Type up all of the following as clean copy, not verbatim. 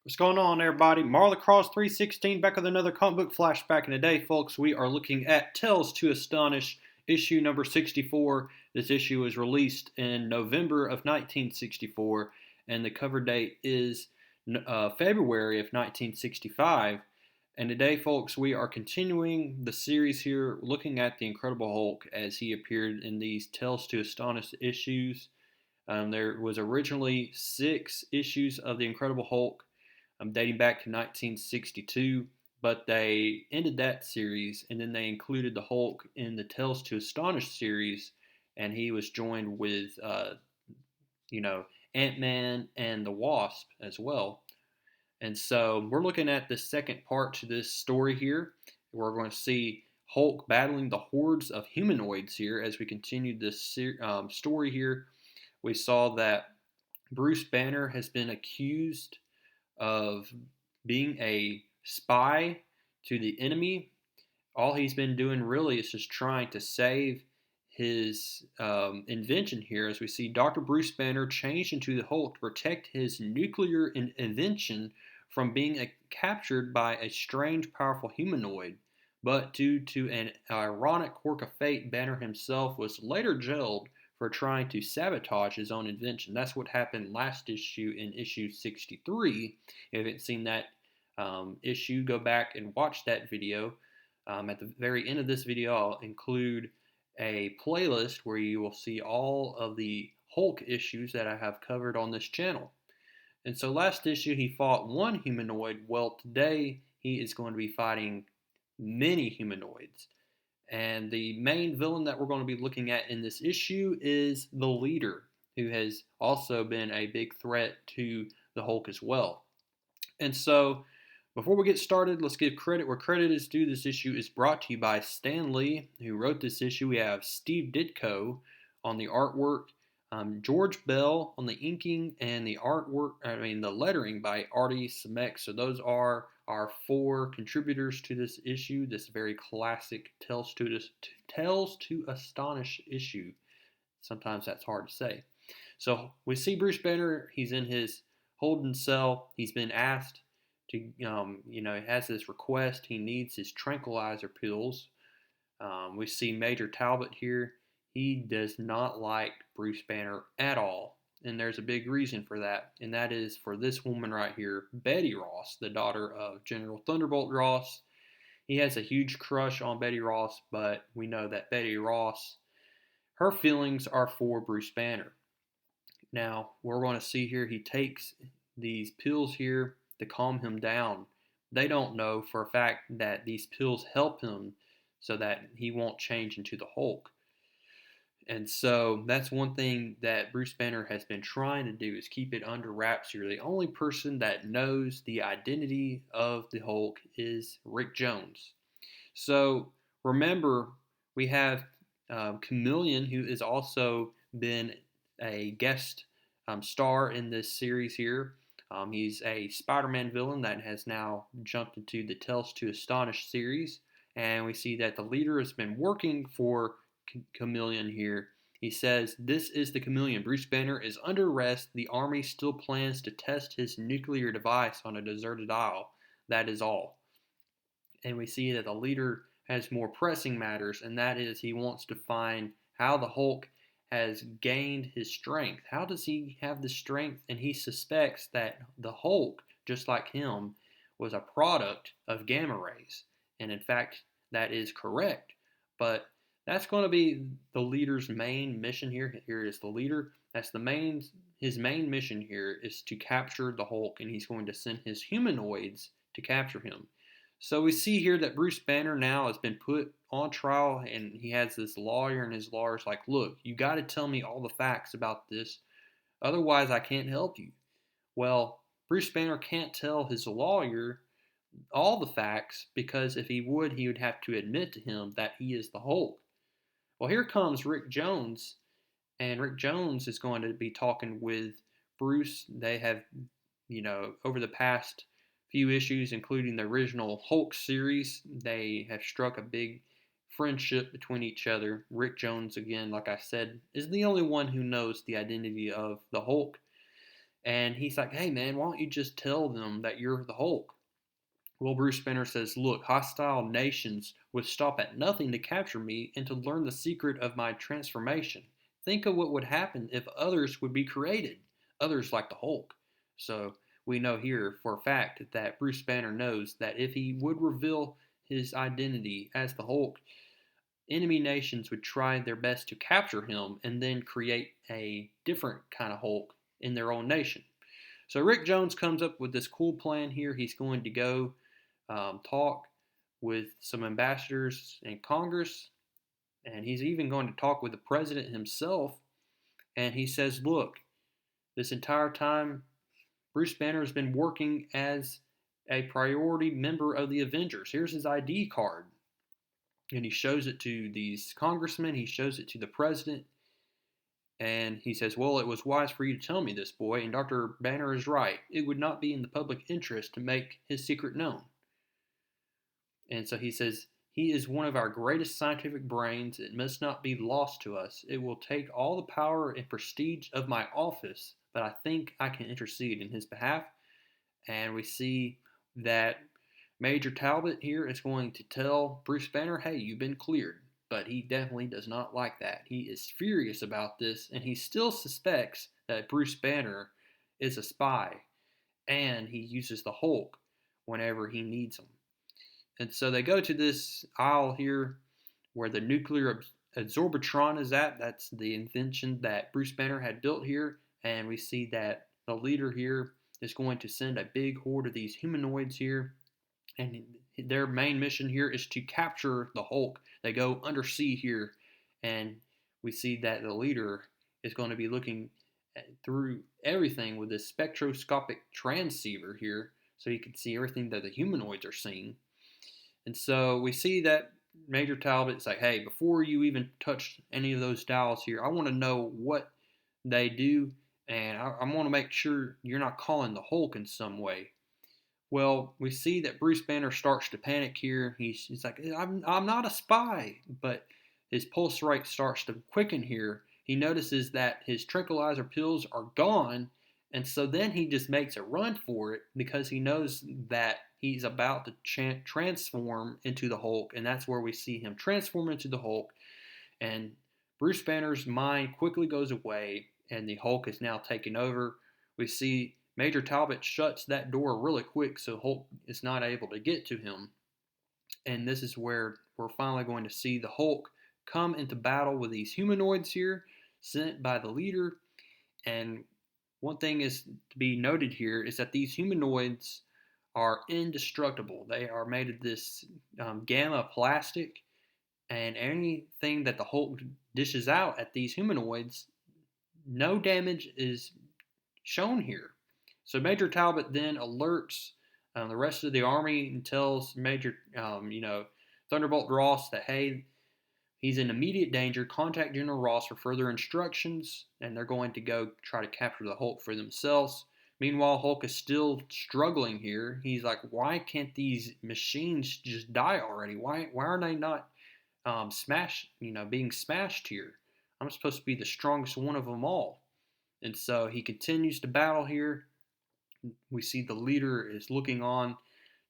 What's going on, everybody? Marla Cross 316 back with another comic book flashback. And today, folks, we are looking at Tales to Astonish, issue number 64. This issue was released in November of 1964, and the cover date is February of 1965. And today, folks, we are continuing the series here, looking at the Incredible Hulk as he appeared in these Tales to Astonish issues. There was originally 6 issues of the Incredible Hulk, dating back to 1962, but they ended that series and then they included the Hulk in the Tales to Astonish series, and he was joined with, you know, Ant-Man and the Wasp as well. And so we're looking at the second part to this story here. We're going to see Hulk battling the hordes of humanoids here as we continue this story here. We saw that Bruce Banner has been accused of being a spy to the enemy. All he's been doing really is just trying to save his invention here, as we see Dr. Bruce Banner changed into the Hulk to protect his nuclear invention from being captured by a strange, powerful humanoid. But due to an ironic quirk of fate, Banner himself was later jailed for trying to sabotage his own invention. That's what happened last issue in issue 63. If you haven't seen that issue, go back and watch that video. At the very end of this video, I'll include a playlist where you will see all of the Hulk issues that I have covered on this channel. And so last issue he fought one humanoid. Well, today he is going to be fighting many humanoids. And the main villain that we're going to be looking at in this issue is the Leader, who has also been a big threat to the Hulk as well. And so, before we get started, let's give credit where credit is due. This issue is brought to you by Stan Lee, who wrote this issue. We have Steve Ditko on the artwork, George Bell on the inking, and the the lettering by Artie Simek. So those are our 4 contributors to this issue, this very classic Tales to Astonish issue. Sometimes that's hard to say. So we see Bruce Banner. He's in his holding cell. He's been asked to, he has this request. He needs his tranquilizer pills. We see Major Talbot here. He does not like Bruce Banner at all. And there's a big reason for that. And that is for this woman right here, Betty Ross, the daughter of General Thunderbolt Ross. He has a huge crush on Betty Ross, but we know that Betty Ross, her feelings are for Bruce Banner. Now, we're going to see here he takes these pills here to calm him down. They don't know for a fact that these pills help him so that he won't change into the Hulk. And so that's one thing that Bruce Banner has been trying to do, is keep it under wraps here. The only person that knows the identity of the Hulk is Rick Jones. So remember, we have Chameleon, who has also been a guest star in this series here. He's a Spider-Man villain that has now jumped into the Tales to Astonish series. And we see that the Leader has been working for Chameleon here. He says, "This is the Chameleon. Bruce Banner is under arrest. The army still plans to test his nuclear device on a deserted isle. That is all." And we see that the Leader has more pressing matters, and that is he wants to find how the Hulk has gained his strength. How does he have the strength? And he suspects that the Hulk, just like him, was a product of gamma rays. And in fact, that is correct. But that's going to be the Leader's main mission here. Here is the Leader. That's his main mission here is to capture the Hulk, and he's going to send his humanoids to capture him. So we see here that Bruce Banner now has been put on trial, and he has this lawyer, and his lawyer's like, "Look, you got to tell me all the facts about this, otherwise I can't help you." Well, Bruce Banner can't tell his lawyer all the facts, because if he would, he would have to admit to him that he is the Hulk. Well, here comes Rick Jones, and Rick Jones is going to be talking with Bruce. They have, over the past few issues, including the original Hulk series, they have struck a big friendship between each other. Rick Jones, again, like I said, is the only one who knows the identity of the Hulk. And he's like, hey man, why don't you just tell them that you're the Hulk? Well, Bruce Banner says, look, hostile nations would stop at nothing to capture me and to learn the secret of my transformation. Think of what would happen if others would be created, others like the Hulk. So we know here for a fact that Bruce Banner knows that if he would reveal his identity as the Hulk, enemy nations would try their best to capture him and then create a different kind of Hulk in their own nation. So Rick Jones comes up with this cool plan here. He's going to go talk with some ambassadors in Congress, and he's even going to talk with the president himself. And he says, look, this entire time, Bruce Banner has been working as a priority member of the Avengers. Here's his ID card. And he shows it to these congressmen, he shows it to the president, and he says, well, it was wise for you to tell me this, boy, and Dr. Banner is right. It would not be in the public interest to make his secret known. And so he says, he is one of our greatest scientific brains. It must not be lost to us. It will take all the power and prestige of my office, but I think I can intercede in his behalf. And we see that Major Talbot here is going to tell Bruce Banner, hey, you've been cleared. But he definitely does not like that. He is furious about this, and he still suspects that Bruce Banner is a spy, and he uses the Hulk whenever he needs him. And so they go to this aisle here where the nuclear absorbitron is at. That's the invention that Bruce Banner had built here. And we see that the leader here is going to send a big horde of these humanoids here. And their main mission here is to capture the Hulk. They go undersea here. And we see that the leader is going to be looking through everything with this spectroscopic transceiver here. So he can see everything that the humanoids are seeing. And so we see that Major Talbot's like, hey, before you even touch any of those dials here, I want to know what they do, and I want to make sure you're not calling the Hulk in some way. Well, we see that Bruce Banner starts to panic here. He's like, I'm not a spy, but his pulse rate starts to quicken here. He notices that his tranquilizer pills are gone, and so then he just makes a run for it because he knows that he's about to transform into the Hulk, and that's where we see him transform into the Hulk. And Bruce Banner's mind quickly goes away, and the Hulk is now taken over. We see Major Talbot shuts that door really quick so Hulk is not able to get to him. And this is where we're finally going to see the Hulk come into battle with these humanoids here, sent by the leader. And one thing is to be noted here is that these humanoids are indestructible. They are made of this gamma plastic, and anything that the Hulk dishes out at these humanoids, no damage is shown here. So Major Talbot then alerts the rest of the army and tells Major, Thunderbolt Ross that, hey, he's in immediate danger. Contact General Ross for further instructions, and they're going to go try to capture the Hulk for themselves. Meanwhile, Hulk is still struggling here. He's like, why can't these machines just die already? Why are they not being smashed here? I'm supposed to be the strongest one of them all. And so he continues to battle here. We see the leader is looking on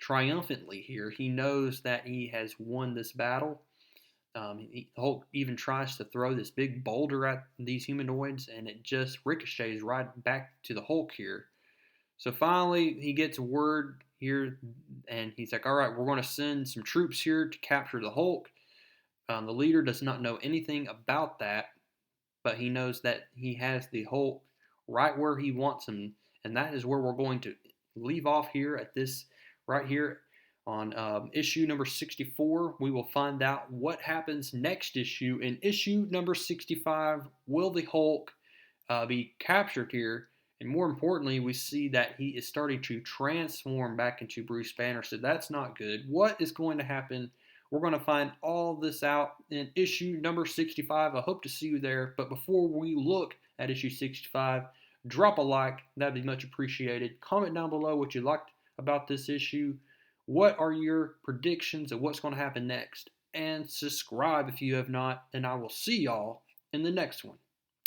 triumphantly here. He knows that he has won this battle. Hulk even tries to throw this big boulder at these humanoids, and it just ricochets right back to the Hulk here. So finally, he gets word here, and he's like, all right, we're going to send some troops here to capture the Hulk. The leader does not know anything about that, but he knows that he has the Hulk right where he wants him, and that is where we're going to leave off here at this right here on issue number 64. We will find out what happens next issue. In issue number 65, will the Hulk be captured here? And more importantly, we see that he is starting to transform back into Bruce Banner, so that's not good. What is going to happen? We're going to find all this out in issue number 65. I hope to see you there. But before we look at issue 65, drop a like. That'd be much appreciated. Comment down below what you liked about this issue. What are your predictions of what's going to happen next? And subscribe if you have not. And I will see y'all in the next one.